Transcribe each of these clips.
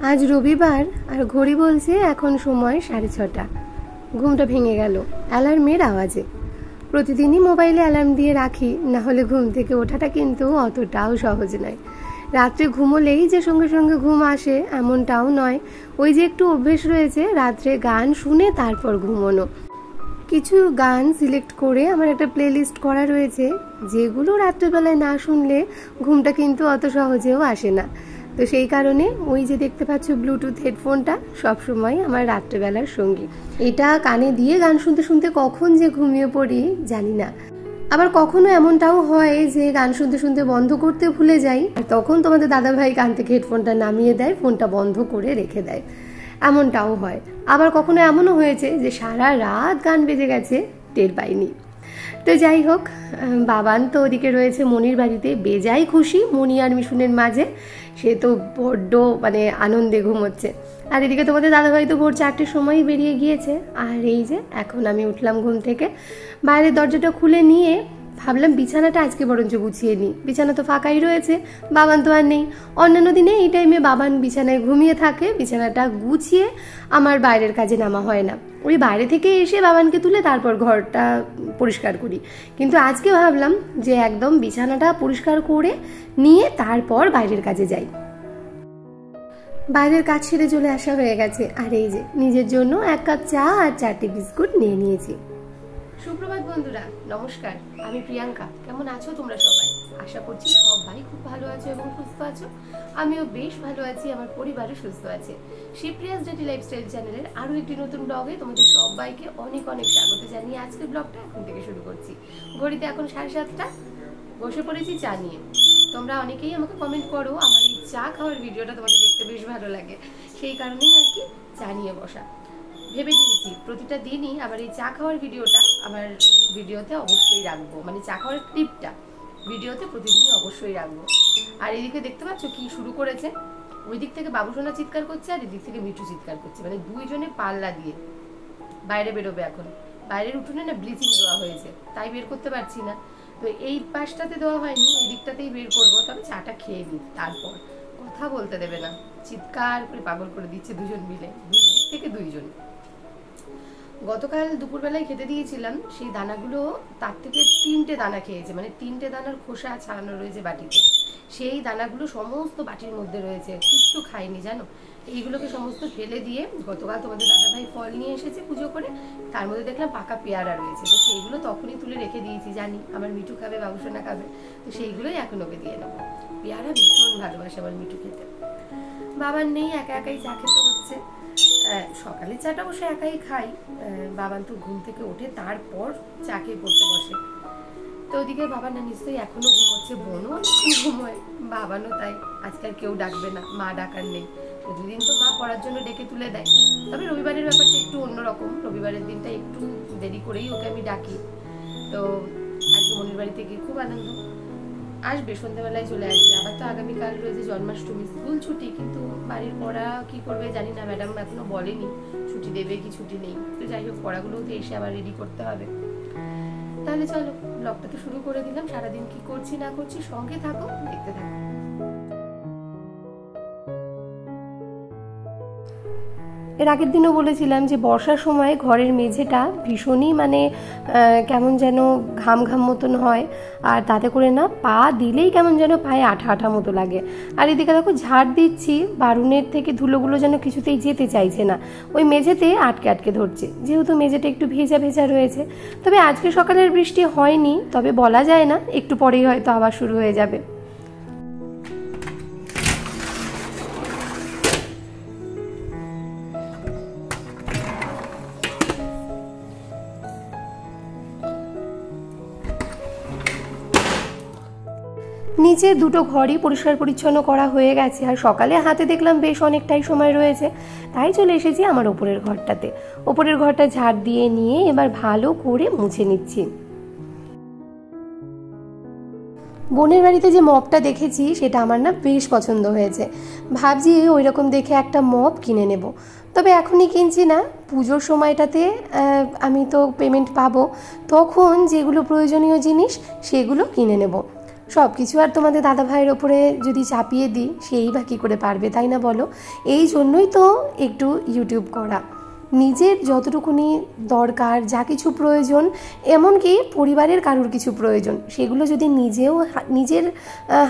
আজ রবিবার আর ঘড়ি বলছে এখন সময় 6:30। ঘুমটা ভেঙে গেল অ্যালার্মের আওয়াজে। প্রতিদিনই মোবাইলে অ্যালার্ম দিয়ে রাখি, না হলে ঘুম থেকে ওঠাটা কিন্তু অতটাও সহজ নয়। রাত্রে ঘুমোলেই যে সঙ্গে সঙ্গে ঘুম আসে এমনটাও নয়, ওই যে একটু অভ্যেস রয়েছে রাত্রে গান শুনে তারপর ঘুমোনো। কিছু গান সিলেক্ট করে আমার একটা প্লেলিস্ট করা রয়েছে, যেগুলো রাত্রেবেলায় না শুনলে ঘুমটা কিন্তু অত সহজেও আসে না। তো সেই কারণে ওই যে দেখতে পাচ্ছ ব্লুটুথ হেডফোনটা সবসময় আমার রাত্রেবেলার সঙ্গী। এটা কানে দিয়ে গান শুনতে শুনতে কখন যে ঘুমিয়ে পড়ি জানি না। আবার কখনো এমনটাও হয় যে গান শুনতে শুনতে বন্ধ করতে ভুলে যাই, আর তখন তোমাদের দাদাভাই কান থেকে হেডফোনটা নামিয়ে দেয়, ফোনটা বন্ধ করে রেখে দেয়, এমনটাও হয়। আবার কখনো এমনও হয়েছে যে সারা রাত গান বেজে গেছে, টের পাইনি। তো যাই হোক, বাবান তো ওদিকে রয়েছে মনির বাড়িতে, বেজায় খুশি মনি আর মিশুনের মাঝে। সে তো বড্ড আনন্দে ঘুমোচ্ছে। আর এদিকে তোমাদের দাদাভাই তো ভোর 4টের সময়ই বেরিয়ে গিয়েছে। আর এই যে এখন আমি উঠলাম ঘুম থেকে, বাইরের দরজাটা খুলে নিয়ে ভাবলাম বিছানাটা আজকে বরঞ্চ গুছিয়ে নিই। বিছানা তো ফাঁকাই রয়েছে, বাবান তো আর নেই। অন্যান্য দিনে এই টাইমে বাবান বিছানায় ঘুমিয়ে থাকে, বিছানাটা গুছিয়ে আমার বাইরের কাজে নামা হয় না। ওই বাইরে থেকে এসে বাবানকে তুলে তারপর ঘরটা পরিষ্কার করি। কিন্তু আজকে ভাবলাম যে একদম বিছানাটা পরিষ্কার করে নিয়ে তারপর বাইরের কাজে যাই। বাইরের কাজ সেরে চলে আসা হয়ে গেছে। আর এই যে নিজের জন্য 1 কাপ চা আর 4টি বিস্কুট নিয়ে নিয়েছি। সুপ্রভাত বন্ধুরা, নমস্কার। আমি প্রিয়াঙ্কা। কেমন আছো তোমরা সবাই? আশা করছি সবাই খুব ভালো আছো এবং সুস্থ আছো। আমিও বেশ ভালো আছি, আমার পরিবারও সুস্থ আছে। শিপ্রিয়াস ডেটি লাইফস্টাইল চ্যানেলের আরও একটি নতুন ব্লগে তোমাদের সবাইকে অনেক অনেক স্বাগত জানিয়ে আজকের ব্লগটা এখন থেকে শুরু করছি। ঘড়িতে এখন 7:30। বসে পড়েছি চা নিয়ে। তোমরা অনেকেই আমাকে কমেন্ট করো আমার এই চা খাওয়ার ভিডিওটা তোমাদের দেখতে বেশ ভালো লাগে, সেই কারণেই আর কি চা নিয়ে বসা। ভেবে নিয়েছি প্রতিটা দিনই আবার এই চা খাওয়ার ভিডিওটা আমার ভিডিওতে অবশ্যই রাখবো, চা খাওয়ার ক্লিপটা ভিডিওতে প্রতিদিনই অবশ্যই রাখবো। আর এদিকে দেখতে পাচ্ছ কি শুরু করেছে, ওই দিক থেকে বাবুসোনা চিৎকার করছে আর এদিক থেকে মিঠু চিৎকার করছে, দুইজনে পাল্লা দিয়ে বাইরে বেরোবে। এখন বাইরের উঠোনে না ব্লিচিং দেওয়া হয়েছে, তাই বের করতে পারছি না। তো এই পাশটাতে দেওয়া হয়নি, এই দিকটাতেই বের করবো। তবে চাটা খেয়ে নিই, তারপর কথা বলতে দেবে না, চিৎকার করে পাগল করে দিচ্ছে দুজন মিলে, দুই দিক থেকে দুইজন। গতকাল দুপুরবেলায় খেতে দিয়েছিলাম, সেই দানাগুলো তার থেকে 3টে দানা খেয়েছে, 3টে দানার খোসা ছাড়ানো রয়েছে বাটিতে। সেই দানাগুলো সমস্ত বাটির মধ্যে রয়েছে, কিচ্ছু খাইনি জানো। এইগুলোকে সমস্ত ফেলে দিয়ে গতকাল তোমাদের দাদাভাই ফল নিয়ে এসেছে পুজো করে, তার মধ্যে দেখলাম পাকা পেয়ারা রয়েছে। তো সেইগুলো তখনই তুলে রেখে দিয়েছি, জানি আমার মিঠু খাবে, বাবুসোনা খাবে, তো সেইগুলোই এখন ওকে দিয়ে নেবো। পেয়ারা ভীষণ ভালোবাসে আমার মিঠু খেতে। বাবার নেই, একা একাই চা খেতে হচ্ছে। সকালে চাটা অবশ্য একাই খাই, বাবান তো ঘুম থেকে ওঠে তারপর চা খেয়ে পড়তে বসে। তো ওদিকে বাবা না নিশ্চয়ই এখনো ঘুমোচ্ছে, বোনও অনেকক্ষণ ঘুমোয়, বাবানও তাই। আজকাল কেউ ডাকবে না, মা ডাকার নেই। প্রতিদিন তো মা পড়ার জন্য ডেকে তুলে দেয়, তবে রবিবারের ব্যাপারটা একটু অন্যরকম। রবিবারের দিনটা একটু দেরি করেই ওকে আমি ডাকি। তো আজকে মনির বাড়িতে গিয়ে খুব আনন্দ। আসবে সন্ধ্যাবেলায় চলে আসবে। আবার তো আগামীকাল রয়েছে জন্মাষ্টমী, স্কুল ছুটি, কিন্তু বাড়ির পড়া কি করবে জানি না, ম্যাডাম এখনো বলেনি ছুটি দেবে কি ছুটি নেই। তো যাই হোক, পড়াগুলোও তো এসে আবার রেডি করতে হবে। তাহলে চলো ব্লগটা তো শুরু করে দিলাম। সারাদিন কি করছি না করছি সঙ্গে থাকো, দেখতে থাকো। এর আগের দিনও বলেছিলাম যে বর্ষার সময় ঘরের মেঝেটা ভীষণই কেমন যেন ঘাম ঘাম মতন হয়, আর তাতে করে না পা দিলেই কেমন যেন পায়ে আঠা আঠা মতো লাগে। আর এদিকে দেখো ঝাড় দিচ্ছি, বারুনের থেকে ধুলোগুলো যেন কিছুতেই যেতে চাইছে না, ওই মেঝেতে আটকে আটকে ধরছে, যেহেতু মেঝেটা একটু ভেজা ভেজা রয়েছে। তবে আজকে সকালের বৃষ্টি হয়নি, তবে বলা যায় না, একটু পরেই হয়তো আবার শুরু হয়ে যাবে। নিচে দুটো ঘরই পরিষ্কার পরিচ্ছন্ন করা হয়ে গেছে, আর সকালে হাতে দেখলাম বেশ অনেকটাই সময় রয়েছে, তাই চলে এসেছি আমার ওপরের ঘরটাতে। ওপরের ঘরটা ঝাড় দিয়ে নিয়ে এবার ভালো করে মুছে নিচ্ছি। বোনের বাড়িতে যে মপটা দেখেছি সেটা আমার না বেশ পছন্দ হয়েছে, ভাবছি ওই রকম দেখে একটা মপ কিনে নেব। তবে এখনই কিনছি না, পুজোর সময়টাতে আমি তো পেমেন্ট পাবো, তখন যেগুলো প্রয়োজনীয় জিনিস সেগুলো কিনে নেব। সব কিছু আর তোমাদের দাদা ভাইয়ের ওপরে যদি চাপিয়ে দিই সেই বা কী করে পারবে, তাই না বলো? এই জন্যই তো একটু ইউটিউব করা। নিজের যতটুকুনি দরকার, যা কিছু প্রয়োজন, এমনকি পরিবারের কারোর কিছু প্রয়োজন, সেগুলো যদি নিজের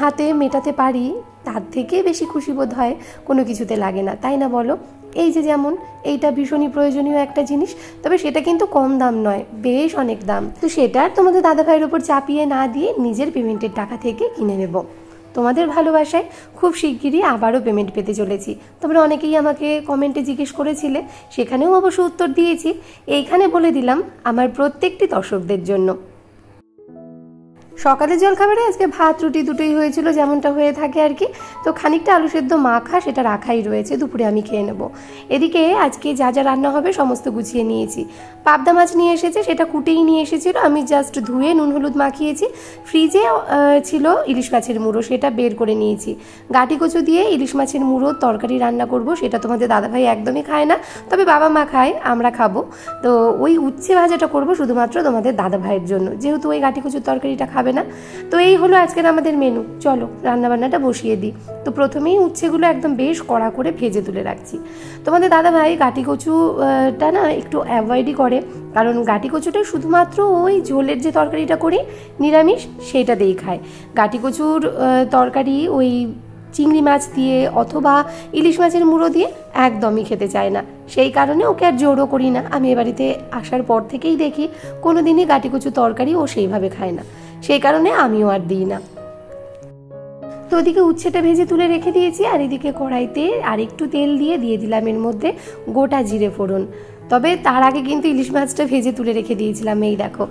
হাতে মেটাতে পারি, তার থেকে বেশি খুশি বোধ হয় কোনো কিছুতে লাগে না, তাই না বলো? এই যে যেমন এইটা ভীষণই প্রয়োজনীয় একটা জিনিস, তবে সেটা কিন্তু কম দাম নয়, বেশ অনেক দাম। তো সেটা আর তোমাদের দাদা ভাইয়ের ওপর চাপিয়ে না দিয়ে নিজের পেমেন্টের টাকা থেকে কিনে নেব। তোমাদের ভালোবাসায় খুব শিগগিরই আবারও পেমেন্ট পেতে চলেছি। তোমরা অনেকেই আমাকে কমেন্টে জিজ্ঞেস করেছিলে, সেখানেও অবশ্য উত্তর দিয়েছি। এইখানে বলে দিলাম আমার প্রত্যেকটি দর্শকদের জন্য। সকালের জলখাবারে আজকে ভাত রুটি দুটোই হয়েছিল, যেমনটা হয়ে থাকে আর কি। তো খানিকটা আলু সেদ্ধ মাখা সেটা রাখাই রয়েছে, দুপুরে আমি খেয়ে নেব। এদিকে আজকে যা যা রান্না হবে সমস্ত গুছিয়ে নিয়েছি। পাবদা মাছ নিয়ে এসেছে, সেটা কুটেই নিয়ে এসেছিল, আমি জাস্ট ধুয়ে নুন হলুদ মাখিয়েছি। ফ্রিজে ছিল ইলিশ মাছের মুড়ো, সেটা বের করে নিয়েছি। গাটি কচু দিয়ে ইলিশ মাছের মুড়ো তরকারি রান্না করব, সেটা তোমাদের দাদাভাই একদমই খায় না, তবে বাবা মা খায়, আমরা খাবো। তো ওই উচ্ছে ভাজাটা করব শুধুমাত্র তোমাদের দাদাভাইয়ের জন্য, যেহেতু ওই গাটি কচুর তরকারিটা খাবে না। তো এই হলো আজকের আমাদের মেনু। চলো রান্নাবান্নাটা বসিয়ে দিই। তো প্রথমেই উচ্ছেগুলো একদম বেশ কড়া করে ভেজে তুলে রাখছি। তোমাদের দাদাভাই গাটি কচুটা না একটু অ্যাভয়েডই করে, কারণ গাটি কচুটা শুধুমাত্র ওই ঝোলের যে তরকারিটা করি নিরামিষ, সেইটা দিয়েই খায়। গাটি কচুর তরকারি ওই চিংড়ি মাছ দিয়ে অথবা ইলিশ মাছের মুড়ো দিয়ে একদমই খেতে চায় না। সেই কারণে ওকে আর জোরও করি না। আমি এ বাড়িতে আসার পর থেকেই দেখি কোনো দিনই গাটি কচু তরকারি ও সেইভাবে খায় না, সেই কারণে আমিও আর দিই না। তো ওদিকে উচ্ছেটা ভেজে তুলে রেখে দিয়েছি, আর এদিকে কড়াইতে আর একটু তেল দিয়ে দিলাম এর মধ্যে গোটা জিরে ফোড়ন। তবে তার আগে কিন্তু ইলিশ মাছটা ভেজে তুলে রেখে দিয়েছিলাম। এই দেখো,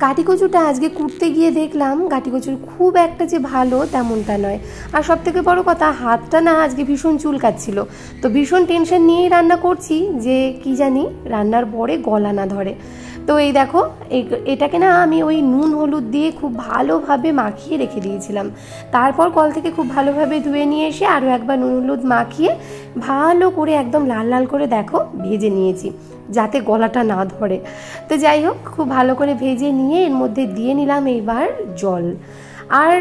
গাটি কচুটা আজকে কুটতে গিয়ে দেখলাম গাটি কচুর খুব একটা যে ভালো তেমনটা নয়। আর সব থেকে বড় কথা, হাতটা না আজকে ভীষণ চুলকাচ্ছিল। তো ভীষণ টেনশন নিয়েই রান্না করছি যে কি জানি রান্নার পরে গলা না ধরে। তো এই দেখো, এটাকে না আমি ওই নুন হলুদ দিয়ে খুব ভালোভাবে মাখিয়ে রেখে দিয়েছিলাম। তারপর কল থেকে খুব ভালোভাবে ধুয়ে নিয়ে এসে আরও একবার নুন হলুদ মাখিয়ে ভালো করে একদম লাল লাল করে দেখো ভেজে নিয়েছি, যাতে গলাটা না ধরে। তো যাই হোক, খুব ভালো করে ভেজে নিয়ে এর মধ্যে দিয়ে নিলাম এইবার জল। আর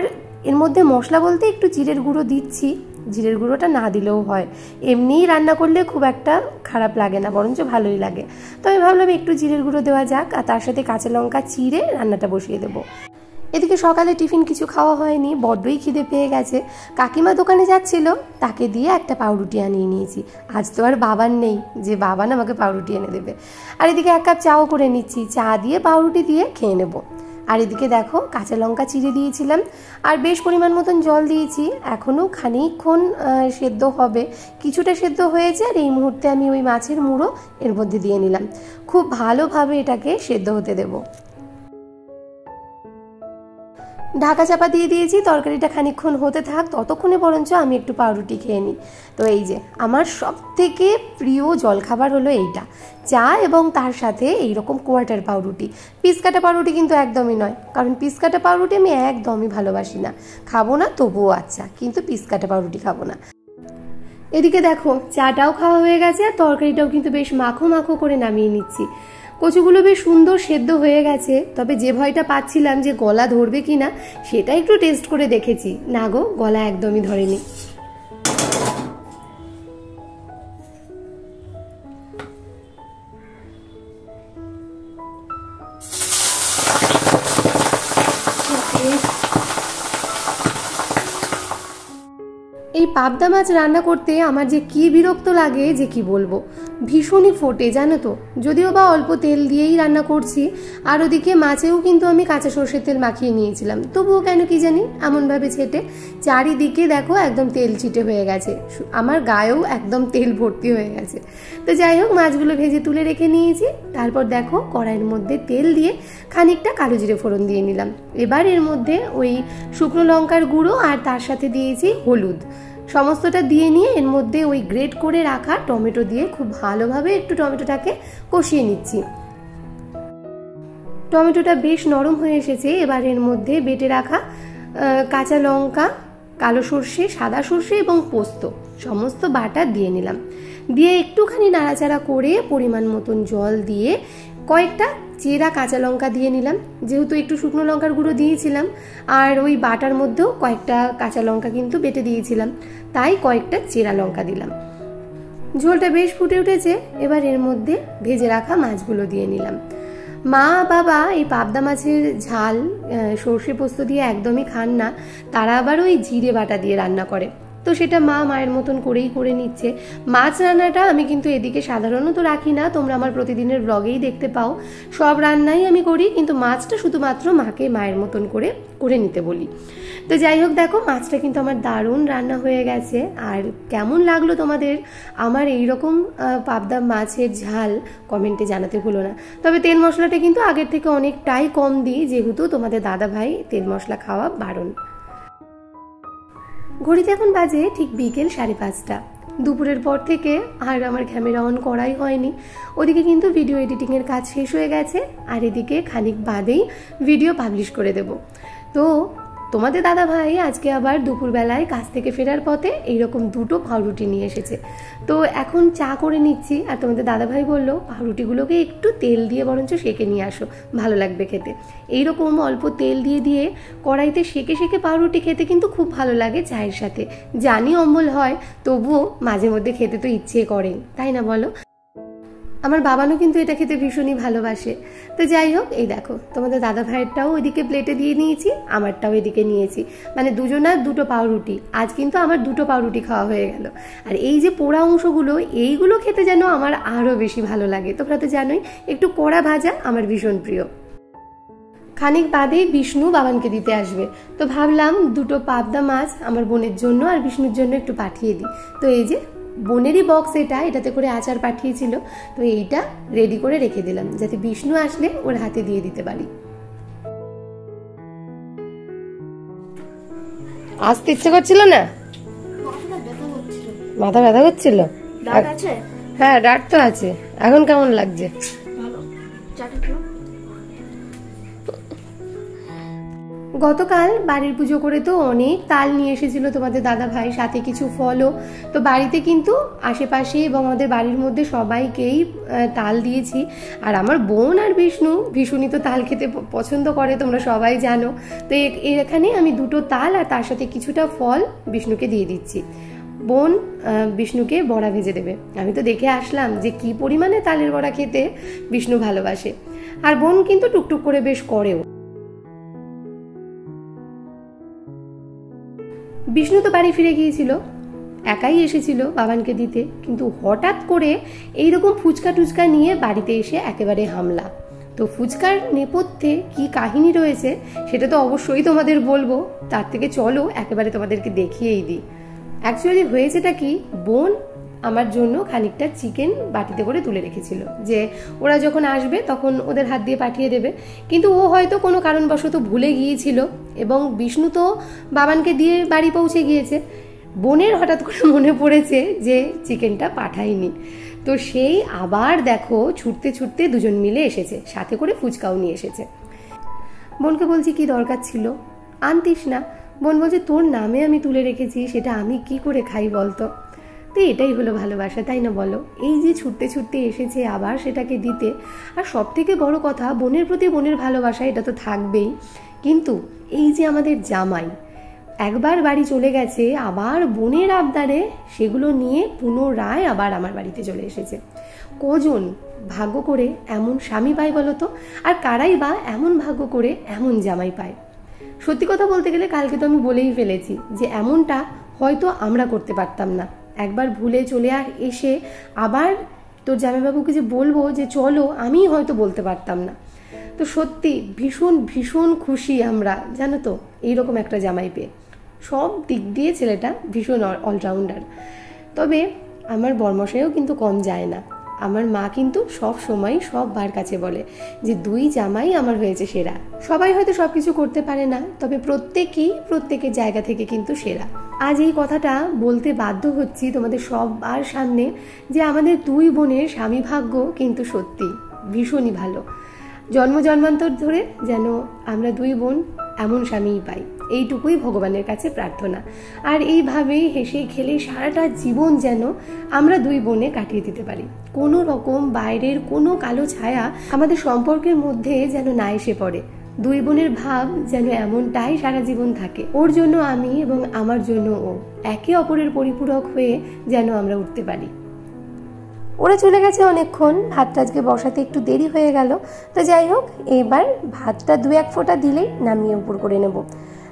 এর মধ্যে মশলা বলতে একটু জিরের গুঁড়ো দিচ্ছি, জিরের গুঁড়োটা না দিলেও হয়, এমনিই রান্না করলে খুব একটা খারাপ লাগে না, বরঞ্চ ভালোই লাগে। তো আমি ভাবলাম একটু জিরের গুঁড়ো দেওয়া যাক, আর তার সাথে কাঁচা লঙ্কা চিড়ে রান্নাটা বসিয়ে দেবো। এদিকে সকালে টিফিন কিছু খাওয়া হয়নি, বড্ডই খিদে পেয়ে গেছে। কাকিমা দোকানে যাচ্ছিল, তাকে দিয়ে একটা পাউরুটি আনিয়ে নিয়েছি। আজ তো আর বাবার নেই যে বাবা না আমাকে পাউরুটি এনে দেবে। আর এদিকে এক কাপ চাও করে নিচ্ছি, চা দিয়ে পাউরুটি দিয়ে খেয়ে নেব। আর এদিকে দেখো কাঁচা লঙ্কা চিড়ে দিয়েছিলাম, আর বেশ পরিমাণ মতন জল দিয়েছি। এখনও খানিকক্ষণ সেদ্ধ হবে, কিছুটা সেদ্ধ হয়েছে। আর এই মুহূর্তে আমি ওই মাছের মুড়ো এর মধ্যে দিয়ে নিলাম, খুব ভালোভাবে এটাকে সেদ্ধ হতে দেবো। ঢাকা চাপা দিয়ে দিয়েছি, তরকারিটা খানিকক্ষণ হতে থাক, ততক্ষণে বরঞ্চ আমি একটু পাউরুটি খেয়ে নিই। তো এই যে আমার সব থেকে প্রিয় জলখাবার হলো এইটা, চা এবং তার সাথে এইরকম কোয়ার্টার পাউরুটি। পিস কাটা পাউরুটি কিন্তু একদমই নয়, কারণ পিস কাটা পাউরুটি আমি একদমই ভালোবাসি না, খাবো না তবুও আচ্ছা, কিন্তু পিস কাটা পাউরুটি খাবো না। এদিকে দেখো চাটাও খাওয়া হয়ে গেছে, আর তরকারিটাও কিন্তু বেশ মাখো মাখো করে নামিয়ে নিচ্ছি। কচুগুলো বেশ সুন্দর সেদ্ধ হয়ে গেছে, তবে যে ভয়টা পাচ্ছিলাম যে গলা ধরবে কিনা সেটা একটু টেস্ট করে দেখেছি, না গো গলা একদমই ধরেনি। এই পাবদা মাছ রান্না করতে আমার যে কি বিরক্ত লাগে যে কি বলবো, ভীষণই ফোটে জানো তো। যদিও বা অল্প তেল দিয়েই রান্না করছি, আর ওদিকে মাছেও কিন্তু আমি কাঁচা সর্ষের তেল মাখিয়ে নিয়েছিলাম, তবুও কেন কি জানি এমনভাবে ছেটে চারিদিকে দেখো একদম তেল ছিটে হয়ে গেছে, আমার গায়েও একদম তেল ভর্তি হয়ে গেছে। তো যাই হোক, মাছগুলো ভেজে তুলে রেখে নিয়েছি। তারপর দেখো কড়াইয়ের মধ্যে তেল দিয়ে খানিকটা কালো জিরে ফোড়ন দিয়ে নিলাম। এবার এর মধ্যে ওই শুকনো লঙ্কার গুঁড়ো আর তার সাথে দিয়েছি হলুদ, সমস্তটা দিয়ে নিয়ে এর মধ্যে ওই গ্রেট করে রাখা টমেটো দিয়ে খুব ভালোভাবে একটু টমেটোটাকে কষিয়ে নিচ্ছি। টমেটোটা বেশ নরম হয়ে এসেছে, এবার এর মধ্যে বেটে রাখা কাঁচা লঙ্কা, কালো সর্ষে, সাদা সর্ষে এবং পোস্ত সমস্ত বাটা দিয়ে নিলাম। দিয়ে একটুখানি নাড়াচাড়া করে পরিমাণ মতন জল দিয়ে কয়েকটা চেরা কাঁচা লঙ্কা দিয়ে নিলাম, যেহেতু একটু শুকনো লঙ্কার গুঁড়ো দিয়েছিলাম আর ওই বাটার মধ্যেও কয়েকটা কাঁচা লঙ্কা কিন্তু বেটে দিয়েছিলাম, তাই কয়েকটা চেরা লঙ্কা দিলাম। ঝোলটা বেশ ফুটে উঠেছে, এবার এর মধ্যে ভেজে রাখা মাছগুলো দিয়ে নিলাম। মা বাবা এই পাবদা মাছের ঝাল সর্ষে পোস্ত দিয়ে একদমই খান না, তারা আবার ওই জিরে বাটা দিয়ে রান্না করে, তো সেটা মা মায়ের মতন করেই করে নিচ্ছে। মাছ রান্নাটা আমি কিন্তু এদিকে সাধারণত রাখি না, তোমরা আমার প্রতিদিনের ব্লগেই দেখতে পাও, সব রান্নাই আমি করি, কিন্তু মাছটা শুধুমাত্র মাকে মায়ের মতন করে করে নিতে বলি। তো যাই হোক, দেখো মাছটা কিন্তু আমার দারুণ রান্না হয়ে গেছে। আর কেমন লাগলো তোমাদের আমার এইরকম পাবদা মাছের ঝাল কমেন্টে জানাতে ভুলো না। তবে তেল মশলাটা কিন্তু আগের থেকে অনেকটাই কম দিই, যেহেতু তোমাদের দাদা ভাই তেল মশলা খাওয়া বারণ। ঘড়িতে এখন বাজে ঠিক বিকেল 5:30। দুপুরের পর থেকে আর আমার ক্যামেরা অন করাই হয়নি। ওদিকে কিন্তু ভিডিও এডিটিংয়ের কাজ শেষ হয়ে গেছে, আর এদিকে খানিক বাদেই ভিডিও পাবলিশ করে দেব। তো তোমাদের দাদা ভাই আজকে আবার দুপুরবেলায় কাজ থেকে ফেরার পথে এইরকম 2টো পাউরুটি নিয়ে এসেছে। তো এখন চা করে নিচ্ছি, আর তোমাদের দাদা ভাই বললো পাউরুটিগুলোকে একটু তেল দিয়ে বরঞ্চ সেঁকে নিয়ে আসো, ভালো লাগবে খেতে। এইরকম অল্প তেল দিয়ে দিয়ে কড়াইতে সেঁকে সেঁকে পাউরুটি খেতে কিন্তু খুব ভালো লাগে চায়ের সাথে। জানি অম্বল হয়, তবুও মাঝে মধ্যে খেতে তো ইচ্ছে করে, তাই না বলো? আমার বাবানও কিন্তু এটা খেতে ভীষণই ভালোবাসে। তো যাই হোক, এই দেখো তোমাদের দাদা ভাইয়েরটাও ওইদিকে প্লেটে দিয়ে নিয়েছি, আমারটাও এদিকে নিয়েছি, মানে দুজনার 2টো পাউরুটি। আজ কিন্তু আমার 2টো পাউরুটি খাওয়া হয়ে গেল। আর এই যে পোড়া অংশগুলো, এইগুলো খেতে যেন আমার আরও বেশি ভালো লাগে। তোমরা তো জানোই একটু কড়া ভাজা আমার ভীষণ প্রিয়। খানিক বাদেই বিষ্ণু বাবানকে দিতে আসবে, তো ভাবলাম 2টো পাবদা মাছ আমার বোনের জন্য আর বিষ্ণুর জন্য একটু পাঠিয়ে দিই। তো এই যে বোনেরই বক্স, এটাতে করে আচার পাঠিয়েছিল, তো এইটা রেডি করে রেখে দিলাম যাতে বিষ্ণু আসলে ওর হাতে দিয়ে দিতে পারি। আসতে ইচ্ছে করছিল না, মাথা ব্যথা করছিল। হ্যাঁ, ডাট তো আছে। এখন কেমন লাগছে? গতকাল বাড়ির পুজো করে তো অনেক তাল নিয়ে এসেছিল তোমাদের দাদা ভাই, সাথে কিছু ফলও। তো বাড়িতে কিন্তু আশেপাশে এবং আমাদের বাড়ির মধ্যে সবাইকেই তাল দিয়েছি। আর আমার বোন আর বিষ্ণু ভীষণই তো তাল খেতে পছন্দ করে, তোমরা সবাই জানো। তো এখানে আমি 2টো তাল আর তার সাথে কিছুটা ফল বিষ্ণুকে দিয়ে দিচ্ছি। বোন বিষ্ণুকে বড়া ভেজে দেবে। আমি তো দেখে আসলাম যে কি পরিমাণে তালের বড়া খেতে বিষ্ণু ভালোবাসে, আর বোন কিন্তু টুকটুক করে বেশ করেও। বিষ্ণু তো বাড়ি ফিরে গিয়েছিল, একাই এসেছিল বাবানকে দিতে, কিন্তু হঠাৎ করে এইরকম ফুচকা টুচকা নিয়ে বাড়িতে এসে একেবারে হামলা। তো ফুচকার নেপথ্যে কি কাহিনী রয়েছে সেটা তো অবশ্যই তোমাদের বলবো, তার থেকে চলো একেবারে তোমাদেরকে দেখিয়েই দিই। অ্যাকচুয়ালি হয়েছেটা কি, বোন আমার জন্য খানিকটা চিকেন বাটিতে করে তুলে রেখেছিল, যে ওরা যখন আসবে তখন ওদের হাত দিয়ে পাঠিয়ে দেবে। কিন্তু ও হয়তো কোনো কারণবশত ভুলে গিয়েছিল, এবং বিষ্ণু তো বাবানকে দিয়ে বাড়ি পৌঁছে গিয়েছে। বোনের হঠাৎ করে মনে পড়েছে যে চিকেনটা পাঠায়নি, তো সেই আবার দেখো ছুটতে ছুটতে দুজন মিলে এসেছে, সাথে করে ফুচকাও নিয়ে এসেছে। বোনকে বলছি কি দরকার ছিল, আনতিস না। বোন বলছে তোর নামে আমি তুলে রেখেছি, সেটা আমি কি করে খাই বলতো। তো এটাই হলো ভালোবাসা, তাই না বলো? এই যে ছুটতে ছুটতে এসেছে আবার সেটাকে দিতে। আর সব থেকে বড় কথা, বোনের প্রতি বোনের ভালোবাসা এটা তো থাকবেই, কিন্তু এই যে আমাদের জামাই একবার বাড়ি চলে গেছে, আবার বোনের আবদারে সেগুলো নিয়ে পুনরায় আবার আমার বাড়িতে চলে এসেছে। কজন ভাগ্য করে এমন স্বামী পায় বলো তো? আর কারাই বা এমন ভাগ্য করে এমন জামাই পায়? সত্যি কথা বলতে গেলে কালকে তো আমি বলেই ফেলেছি যে এমনটা হয়তো আমরা করতে পারতাম না। একবার ভুলে চলে এসে আবার তোর জামাইবাবুকে যে বলবো যে চলো, আমি হয়তো বলতে পারতাম না। তো সত্যি ভীষণ ভীষণ খুশি আমরা, জানো তো, এইরকম একটা জামাই পেয়ে। সব দিক দিয়ে ছেলেটা ভীষণ অলরাউন্ডার। তবে আমার বর্মশাইও কিন্তু কম যায় না। আমার মা কিন্তু সব সময় সবার কাছে বলে যে 2 জামাই আমার হয়েছে সেরা। সবাই হয়তো সব কিছু করতে পারে না, তবে প্রত্যেকেই প্রত্যেকের জায়গা থেকে কিন্তু সেরা। আজ এই কথাটা বলতে বাধ্য হচ্ছি তোমাদের সবার সামনে যে আমাদের 2 বোনের স্বামী ভাগ্য কিন্তু সত্যি ভীষণই ভালো। জন্ম জন্মান্তর ধরে যেন আমরা 2 বোন এমন স্বামীই পাই। এইটুকুই ভগবানের কাছে প্রার্থনা। আর এইভাবেই হেসে খেলে সারাটা জীবন যেন আমরা দুই বোনে কাটিয়ে দিতে পারি। কোনো রকম বাইরের কোনো কালো ছায়া আমাদের সম্পর্কের মধ্যে যেন না এসে পড়ে। দুই বোনের ভাব যেন এমনটাই সারা জীবন থাকে, ওর জন্য আমি এবং আমার জন্য ও, একে অপরের পরিপূরক হয়ে যেন আমরা উঠতে পারি। ওরা চলে গেছে অনেকক্ষণ, ভাতটা আজকে বসাতে একটু দেরি হয়ে গেল। তো যাই হোক, এবার ভাতটা 2-1 ফোঁটা দিলেই নামিয়ে উপর করে নেব।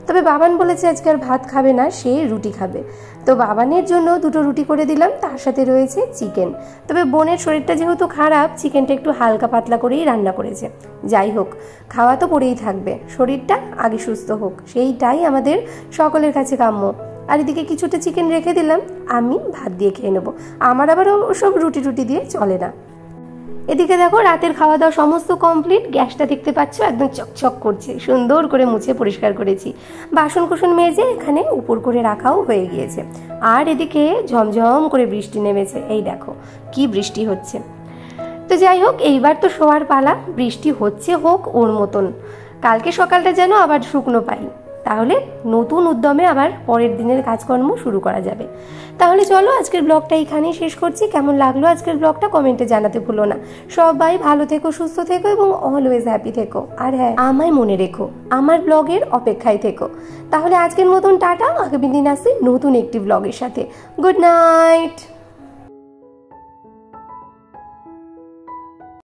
তবে বাবান বলেছে আজকে আর ভাত খাবে না, সে রুটি খাবে। তো বাবানের জন্য 2টো রুটি করে দিলাম, তার সাথে রয়েছে চিকেন। তবে বোনের শরীরটা যেহেতু খারাপ, চিকেনটা একটু হালকা পাতলা করেই রান্না করেছে। যাই হোক, খাওয়া তো পড়েই থাকবে, শরীরটা আগে সুস্থ হোক, সেইটাই আমাদের সকলের কাছে কাম্য। আর এদিকে কিছুটা চিকেন রেখে দিলাম, আমি ভাত দিয়ে খেয়ে নেবো। আমার আবার সব রুটি দিয়ে চলে না। এদিকে দেখো, রাতের খাওয়া দাওয়া সমস্ত কমপ্লিট। গ্যাসটা দেখতে পাচ্ছ একদম চকচক করছে, সুন্দর করে মুছে পরিষ্কার করেছি। বাসন কুসন মেজে এখানে উপর করে রাখাও হয়ে গিয়েছে। আর এদিকে ঝমঝম করে বৃষ্টি নেমেছে, এই দেখো কি বৃষ্টি হচ্ছে। তো যাই হোক, এইবার তো শোয়ার পালা, বৃষ্টি হচ্ছে হোক ওর মতন। কালকে সকালটা যেন আবার শুকনো পাই, তাহলে নতুন উদ্যমে আবার পরের দিনের কাজকর্ম শুরু করা যাবে। তাহলে চলো, আজকের ব্লগটা এখানেই শেষ করছি। কেমন লাগলো আজকের ব্লগটা কমেন্টে জানাতে ভুলো না। সবাই ভালো থেকো, সুস্থ থেকো এবং অলওয়েজ হ্যাপি থেকো। আর হ্যাঁ, আমায় মনে রেখো, আমার ব্লগের অপেক্ষায় থেকো। তাহলে আজকের মতন টাটা, আগামী দিন আসছি নতুন একটি ব্লগের সাথে। Good night.